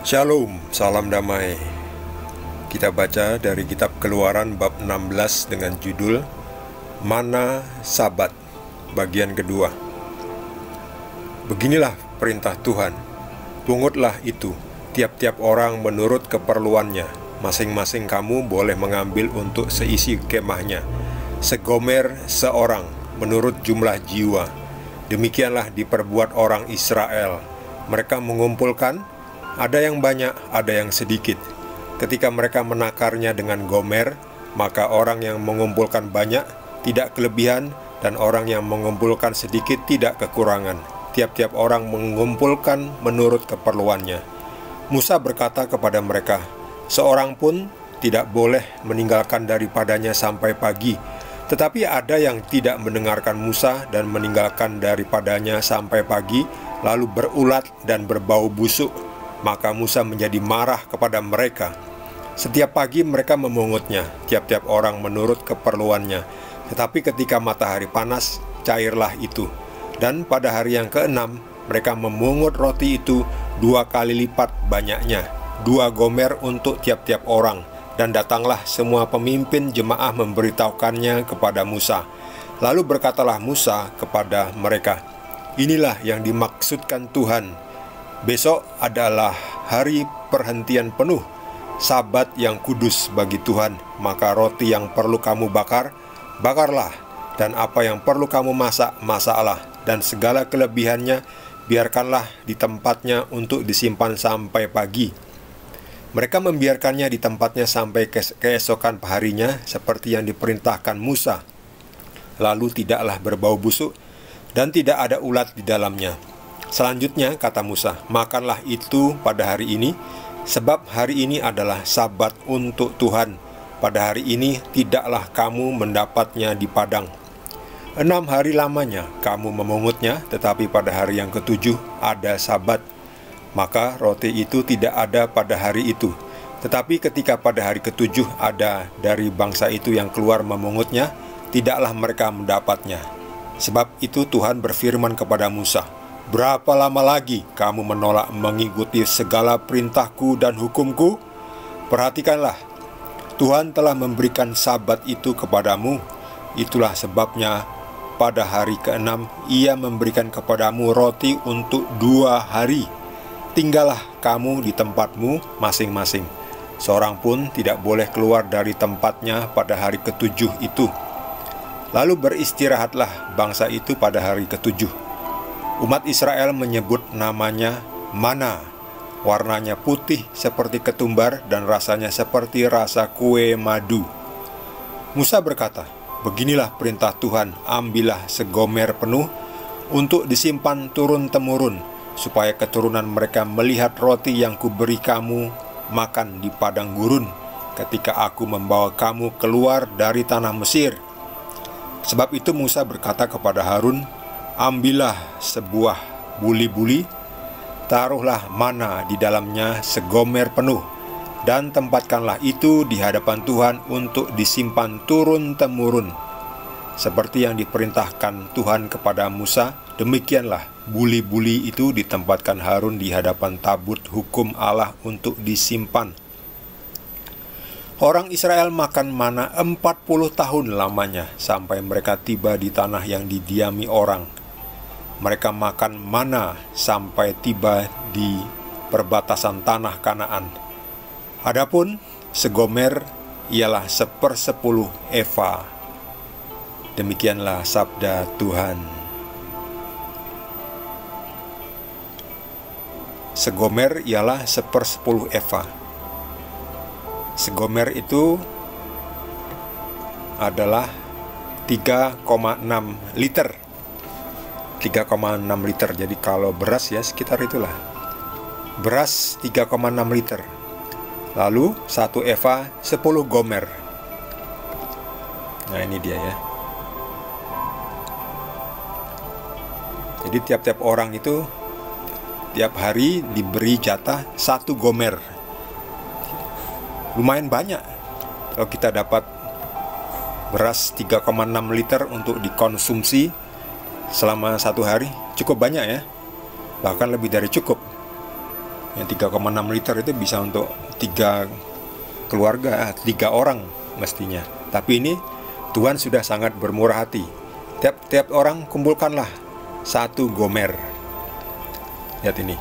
Shalom, salam damai. Kita baca dari kitab Keluaran bab 16 dengan judul Mana Sabat, bagian kedua. Beginilah perintah Tuhan, pungutlah itu, tiap-tiap orang menurut keperluannya. Masing-masing kamu boleh mengambil untuk seisi kemahnya, segomer seorang menurut jumlah jiwa. Demikianlah diperbuat orang Israel. Mereka mengumpulkan, ada yang banyak, ada yang sedikit. Ketika mereka menakarnya dengan gomer, maka orang yang mengumpulkan banyak tidak kelebihan, dan orang yang mengumpulkan sedikit tidak kekurangan. Tiap-tiap orang mengumpulkan menurut keperluannya. Musa berkata kepada mereka, seorang pun tidak boleh meninggalkan daripadanya sampai pagi. Tetapi ada yang tidak mendengarkan Musa dan meninggalkan daripadanya sampai pagi, lalu berulat dan berbau busuk. Maka Musa menjadi marah kepada mereka. Setiap pagi mereka memungutnya, tiap-tiap orang menurut keperluannya. Tetapi ketika matahari panas, cairlah itu. Dan pada hari yang ke-6, mereka memungut roti itu 2 kali lipat banyaknya, 2 gomer untuk tiap-tiap orang. Dan datanglah semua pemimpin jemaah memberitahukannya kepada Musa. Lalu berkatalah Musa kepada mereka, inilah yang dimaksudkan Tuhan. Besok adalah hari perhentian penuh, Sabat yang kudus bagi Tuhan. Maka roti yang perlu kamu bakar, bakarlah, dan apa yang perlu kamu masak, masaklah, dan segala kelebihannya biarkanlah di tempatnya untuk disimpan sampai pagi. Mereka membiarkannya di tempatnya sampai keesokan harinya, seperti yang diperintahkan Musa. Lalu tidaklah berbau busuk, dan tidak ada ulat di dalamnya. Selanjutnya kata Musa, makanlah itu pada hari ini, sebab hari ini adalah Sabat untuk Tuhan. Pada hari ini tidaklah kamu mendapatnya di padang. 6 hari lamanya kamu memungutnya, tetapi pada hari yang ke-7 ada Sabat. Maka roti itu tidak ada pada hari itu. Tetapi ketika pada hari ke-7 ada dari bangsa itu yang keluar memungutnya, tidaklah mereka mendapatnya. Sebab itu Tuhan berfirman kepada Musa, berapa lama lagi kamu menolak mengikuti segala perintahku dan hukumku? Perhatikanlah, Tuhan telah memberikan Sabat itu kepadamu. Itulah sebabnya pada hari ke-6 Ia memberikan kepadamu roti untuk 2 hari. Tinggallah kamu di tempatmu masing-masing. Seorang pun tidak boleh keluar dari tempatnya pada hari ke-7 itu. Lalu beristirahatlah bangsa itu pada hari ke-7. Umat Israel menyebut namanya mana. Warnanya putih seperti ketumbar dan rasanya seperti rasa kue madu. Musa berkata, beginilah perintah Tuhan, ambillah segomer penuh untuk disimpan turun-temurun, supaya keturunan mereka melihat roti yang kuberi kamu makan di padang gurun, ketika aku membawa kamu keluar dari tanah Mesir. Sebab itu Musa berkata kepada Harun, ambillah sebuah buli-buli, taruhlah mana di dalamnya segomer penuh, dan tempatkanlah itu di hadapan Tuhan untuk disimpan turun-temurun. Seperti yang diperintahkan Tuhan kepada Musa, demikianlah buli-buli itu ditempatkan Harun di hadapan tabut hukum Allah untuk disimpan. Orang Israel makan mana 40 tahun lamanya, sampai mereka tiba di tanah yang didiami orang. Mereka makan mana sampai tiba di perbatasan tanah Kanaan. Adapun segomer ialah 1/10 eva. Demikianlah sabda Tuhan. Segomer ialah 1/10 eva. Segomer itu adalah 3,6 liter. 3,6 liter. Jadi kalau beras ya sekitar itulah. Beras 3,6 liter. Lalu 1 eva 10 gomer. Nah ini dia ya. Jadi tiap-tiap orang itu tiap hari diberi jatah 1 gomer. Lumayan banyak. Kalau kita dapat beras 3,6 liter untuk dikonsumsi selama 1 hari, cukup banyak ya. Bahkan lebih dari cukup. Yang 3,6 liter itu bisa untuk 3 keluarga, 3 orang mestinya. Tapi ini Tuhan sudah sangat bermurah hati. Tiap orang kumpulkanlah 1 gomer. Lihat ini.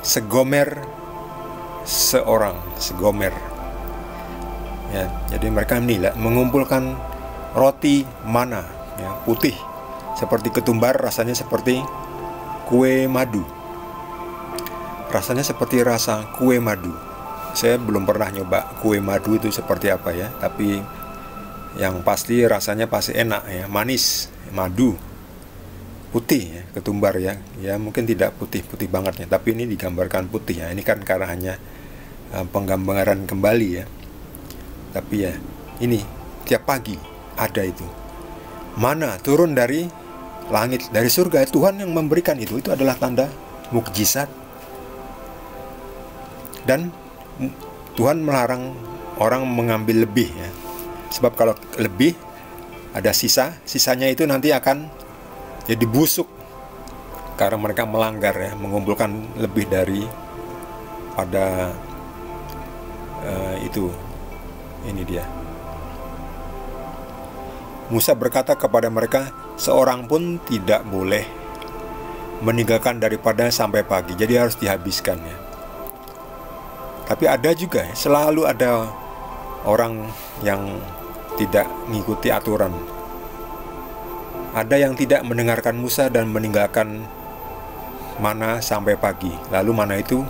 Segomer seorang, segomer. Ya, jadi mereka ini mengumpulkan roti mana, ya, putih seperti ketumbar, rasanya seperti kue madu. Rasanya seperti rasa kue madu. Saya belum pernah nyoba kue madu itu seperti apa ya, tapi yang pasti rasanya pasti enak ya, manis, madu, putih ya, ketumbar ya. Ya mungkin tidak putih-putih banget ya, tapi ini digambarkan putih ya. Ini kan karena hanya penggambaran kembali ya. Tapi ya, ini tiap pagi ada itu. Mana turun dari langit, dari surga, Tuhan yang memberikan itu adalah tanda mukjizat. Dan Tuhan melarang orang mengambil lebih ya. Sebab kalau lebih ada sisanya itu nanti akan jadi busuk karena mereka melanggar ya, mengumpulkan lebih dari pada itu. Ini dia. Musa berkata kepada mereka, seorang pun tidak boleh meninggalkan daripada sampai pagi. Jadi harus dihabiskan ya. Tapi ada juga ya, selalu ada orang yang tidak mengikuti aturan. Ada yang tidak mendengarkan Musa dan meninggalkan mana sampai pagi. Lalu mana itu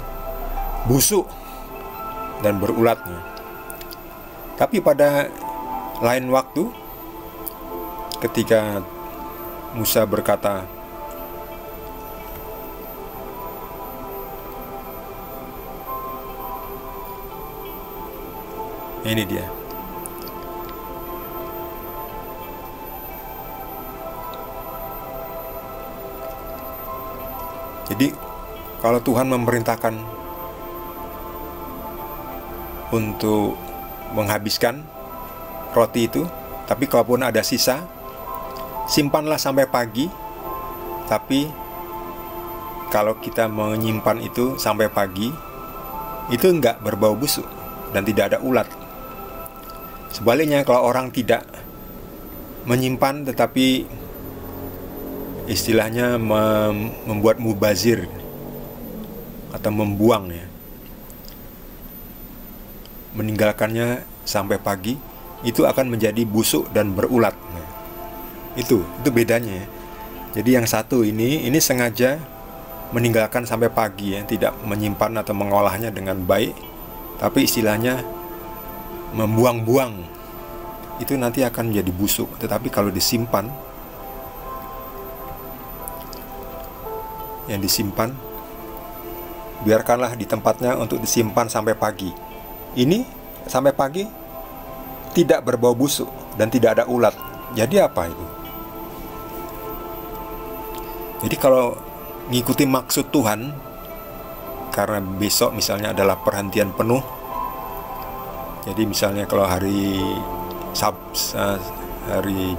busuk dan berulatnya. Tapi pada lain waktu, ketika Musa berkata, ini dia. Jadi kalau Tuhan memerintahkan untuk menghabiskan roti itu, tapi kalaupun ada sisa, simpanlah sampai pagi. Tapi kalau kita menyimpan itu sampai pagi, itu enggak berbau busuk dan tidak ada ulat. Sebaliknya kalau orang tidak menyimpan tetapi istilahnya membuat mubazir atau membuang ya, meninggalkannya sampai pagi, itu akan menjadi busuk dan berulat. Nah, itu bedanya ya. Jadi yang satu ini sengaja meninggalkan sampai pagi ya, tidak menyimpan atau mengolahnya dengan baik, tapi istilahnya membuang-buang. Itu nanti akan menjadi busuk. Tetapi kalau disimpan, yang disimpan biarkanlah di tempatnya untuk disimpan sampai pagi. Ini sampai pagi tidak berbau busuk dan tidak ada ulat. Jadi apa itu? Jadi kalau ngikuti maksud Tuhan, karena besok misalnya adalah perhentian penuh. Jadi misalnya kalau hari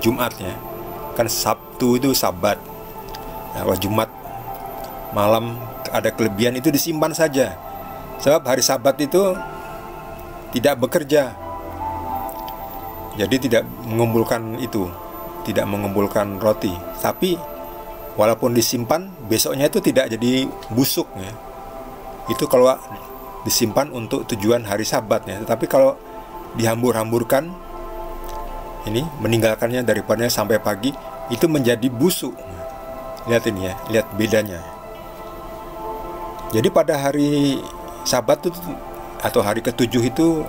Jumat ya, kan Sabtu itu Sabat. Nah, kalau Jumat malam ada kelebihan itu disimpan saja. Sebab hari Sabat itu tidak bekerja. Jadi tidak mengumpulkan itu, tidak mengumpulkan roti. Tapi walaupun disimpan, besoknya itu tidak jadi busuk ya. Itu kalau disimpan untuk tujuan hari Sabat ya. Tetapi kalau dihambur-hamburkan, ini meninggalkannya daripada sampai pagi, itu menjadi busuk. Lihat ini ya, lihat bedanya. Jadi pada hari Sabat itu atau hari ke-7 itu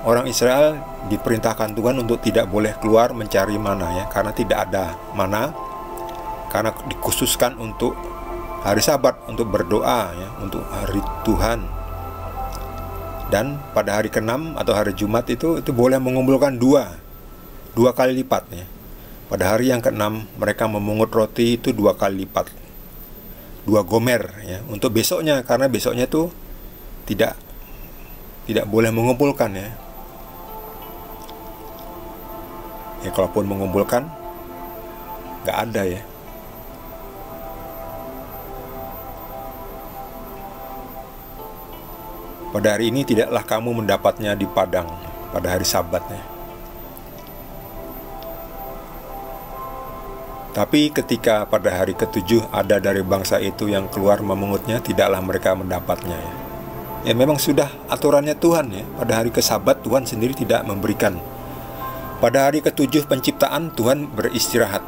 orang Israel diperintahkan Tuhan untuk tidak boleh keluar mencari mana ya, karena tidak ada mana, karena dikhususkan untuk hari Sabat, untuk berdoa ya, untuk hari Tuhan. Dan pada hari ke-6 atau hari Jumat itu boleh mengumpulkan dua kali lipat ya. Pada hari yang ke-6 mereka memungut roti itu 2 kali lipat, 2 gomer ya, untuk besoknya, karena besoknya itu tidak boleh mengumpulkan ya. Ya kalaupun mengumpulkan nggak ada ya. Pada hari ini tidaklah kamu mendapatnya di padang pada hari Sabatnya. Tapi ketika pada hari ketujuh ada dari bangsa itu yang keluar memungutnya, tidaklah mereka mendapatnya ya. Ya memang sudah aturannya Tuhan ya. Pada hari ke-Sabat Tuhan sendiri tidak memberikan. Pada hari ketujuh penciptaan Tuhan beristirahat.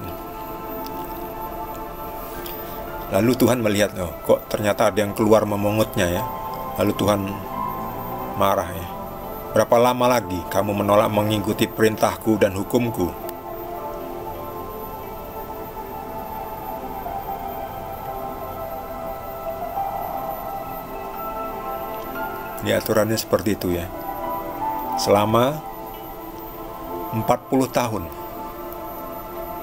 Lalu Tuhan melihat, oh kok ternyata ada yang keluar memungutnya ya. Lalu Tuhan marah ya. Berapa lama lagi kamu menolak mengikuti perintahku dan hukumku? Ya, aturannya seperti itu ya. Selama 40 tahun.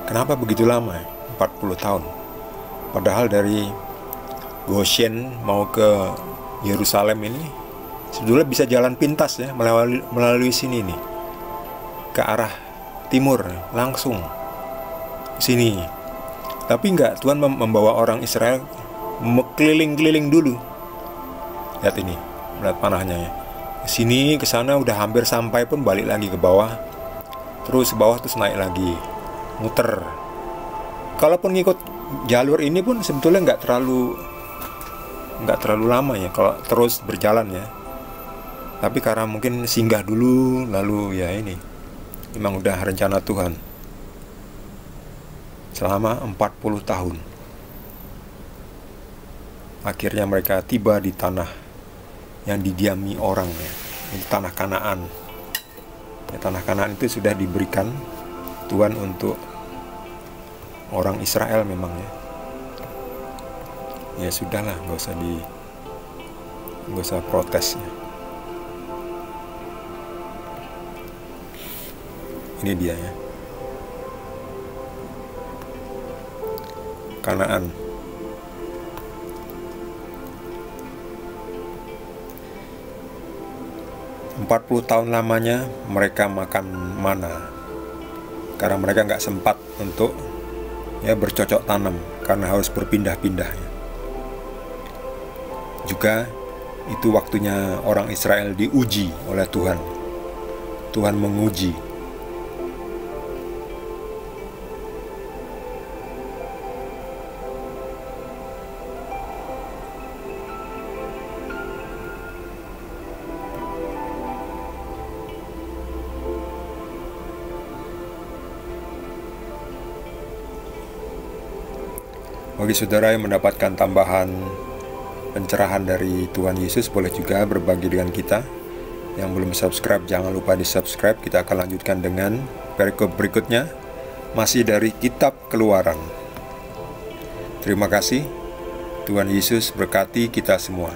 Kenapa begitu lama ya? 40 tahun. Padahal dari Goshen mau ke Yerusalem ini sebetulnya bisa jalan pintas ya, melalui sini nih. Ke arah timur langsung sini. Tapi enggak, Tuhan membawa orang Israel keliling-keliling dulu. Lihat ini. Lihat panahnya ya. Sini ke sana udah hampir sampai pun balik lagi ke bawah. Terus ke bawah terus naik lagi. Muter. Kalaupun ngikut jalur ini pun sebetulnya nggak terlalu lama ya kalau terus berjalan ya. Tapi karena mungkin singgah dulu lalu ya ini. Memang udah rencana Tuhan. Selama 40 tahun. Akhirnya mereka tiba di tanah yang didiami orang ya, ini tanah Kanaan ya. Tanah Kanaan itu sudah diberikan Tuhan untuk orang Israel memang ya. Ya sudahlah, nggak usah protes ya. Ini dia ya, Kanaan. 40 tahun lamanya mereka makan mana, karena mereka nggak sempat untuk ya bercocok tanam karena harus berpindah-pindah ya. Juga itu waktunya orang Israel diuji oleh Tuhan. Tuhan menguji. Bagi saudara yang mendapatkan tambahan pencerahan dari Tuhan Yesus, boleh juga berbagi dengan kita. Yang belum subscribe, jangan lupa di subscribe. Kita akan lanjutkan dengan perikop berikutnya, masih dari Kitab Keluaran. Terima kasih. Tuhan Yesus berkati kita semua.